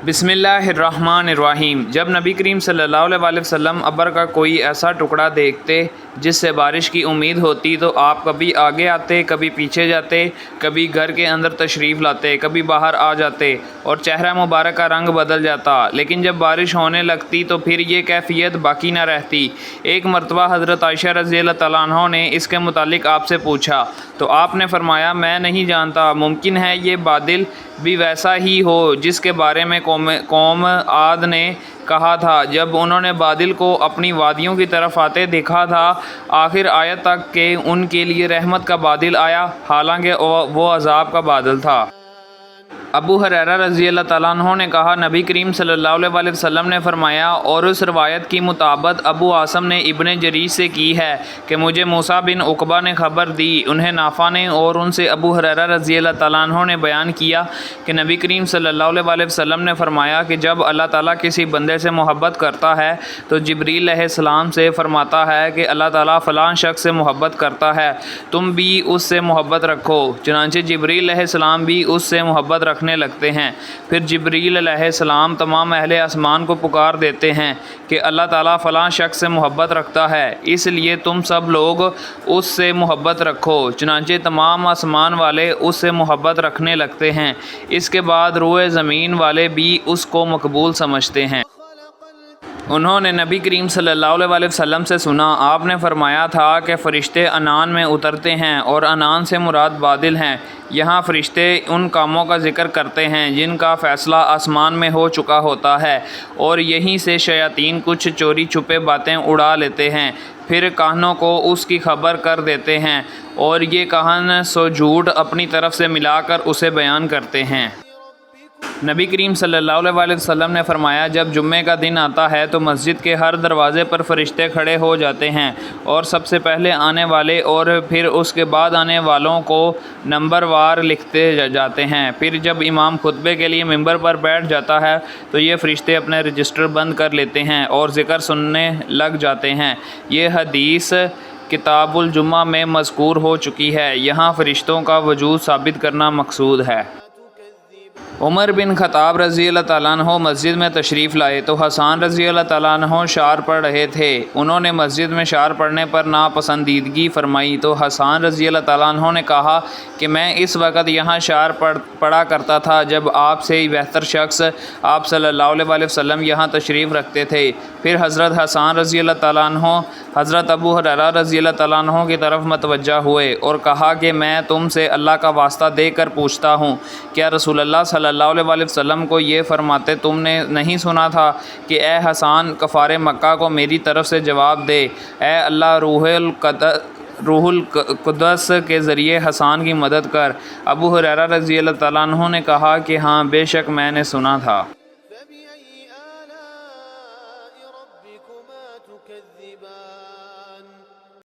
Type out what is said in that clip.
بسم اللہ الرحمن الرحیم۔ جب نبی کریم صلی اللہ علیہ وسلم ابر کا کوئی ایسا ٹکڑا دیکھتے جس سے بارش کی امید ہوتی تو آپ کبھی آگے آتے، کبھی پیچھے جاتے، کبھی گھر کے اندر تشریف لاتے، کبھی باہر آ جاتے اور چہرہ مبارک کا رنگ بدل جاتا، لیکن جب بارش ہونے لگتی تو پھر یہ کیفیت باقی نہ رہتی۔ ایک مرتبہ حضرت عائشہ رضی اللہ تعالیٰ عنہ نے اس کے متعلق آپ سے پوچھا تو آپ نے فرمایا میں نہیں جانتا، ممکن ہے یہ بادل بھی ویسا ہی ہو جس کے بارے میں قوم عاد نے کہا تھا جب انہوں نے بادل کو اپنی وادیوں کی طرف آتے دیکھا تھا، آخر آیت تک کہ ان کے لیے رحمت کا بادل آیا، حالانکہ وہ عذاب کا بادل تھا۔ ابو ہریرہ رضی اللہ تعالیٰ عنہ نے کہا نبی کریم صلی اللہ علیہ وسلم نے فرمایا، اور اس روایت کی مطابقت ابو عاصم نے ابن جریج سے کی ہے کہ مجھے موسیٰ بن عقبہ نے خبر دی، انہیں نافع نے اور ان سے ابو ہریرہ رضی اللہ تعالیٰ عنہ نے بیان کیا کہ نبی کریم صلی اللہ علیہ وسلم نے فرمایا کہ جب اللہ تعالیٰ کسی بندے سے محبت کرتا ہے تو جبریل علیہ السلام سے فرماتا ہے کہ اللہ تعالیٰ فلاں شخص سے محبت کرتا ہے، تم بھی اس سے محبت رکھو۔ چنانچہ جبریل علیہ السلام بھی اس سے محبت رکھنے لگتے ہیں، پھر جبریل علیہ السلام تمام اہل آسمان کو پکار دیتے ہیں کہ اللہ تعالیٰ فلاں شخص سے محبت رکھتا ہے، اس لیے تم سب لوگ اس سے محبت رکھو۔ چنانچہ تمام آسمان والے اس سے محبت رکھنے لگتے ہیں، اس کے بعد روئے زمین والے بھی اس کو مقبول سمجھتے ہیں۔ انہوں نے نبی کریم صلی اللہ علیہ وسلم سے سنا، آپ نے فرمایا تھا کہ فرشتے عنان میں اترتے ہیں اور عنان سے مراد بادل ہیں۔ یہاں فرشتے ان کاموں کا ذکر کرتے ہیں جن کا فیصلہ آسمان میں ہو چکا ہوتا ہے، اور یہیں سے شیاطین کچھ چوری چھپے باتیں اڑا لیتے ہیں، پھر کاہنوں کو اس کی خبر کر دیتے ہیں، اور یہ کاہن سو جھوٹ اپنی طرف سے ملا کر اسے بیان کرتے ہیں۔ نبی کریم صلی اللہ علیہ وسلم نے فرمایا جب جمعے کا دن آتا ہے تو مسجد کے ہر دروازے پر فرشتے کھڑے ہو جاتے ہیں اور سب سے پہلے آنے والے اور پھر اس کے بعد آنے والوں کو نمبر وار لکھتے جاتے ہیں۔ پھر جب امام خطبے کے لیے ممبر پر بیٹھ جاتا ہے تو یہ فرشتے اپنے رجسٹر بند کر لیتے ہیں اور ذکر سننے لگ جاتے ہیں۔ یہ حدیث کتاب الجمعہ میں مذکور ہو چکی ہے، یہاں فرشتوں کا وجود ثابت کرنا مقصود ہے۔ عمر بن خطاب رضی اللہ تعالیٰ عنہ مسجد میں تشریف لائے تو حسان رضی اللہ تعالیٰ عنہ شعر پڑھ رہے تھے، انہوں نے مسجد میں شعر پڑھنے پر ناپسندیدگی فرمائی تو حسان رضی اللہ تعالیٰ عنہ نے کہا کہ میں اس وقت یہاں شعر پڑھا کرتا تھا جب آپ سے بہتر شخص آپ صلی اللہ علیہ وسلم یہاں تشریف رکھتے تھے۔ پھر حضرت حسان رضی اللہ تعالیٰ عنہ حضرت ابو ہریرہ رضی اللہ تعالیٰ عنہ کی طرف متوجہ ہوئے اور کہا کہ میں تم سے اللہ کا واسطہ دے کر پوچھتا ہوں، کیا رسول اللہ صلی اللہ علیہ وسلم کو یہ فرماتے تم نے نہیں سنا تھا کہ اے حسان کفار مکہ کو میری طرف سے جواب دے، اے اللہ روح القدس کے ذریعے حسان کی مدد کر۔ ابو ہریرہ رضی اللہ تعالیٰ عنہ نے کہا کہ ہاں بے شک میں نے سنا تھا۔ فَبِأَيِّ آلَاءِ رَبِّكُمَا تُكَذِّبَانِ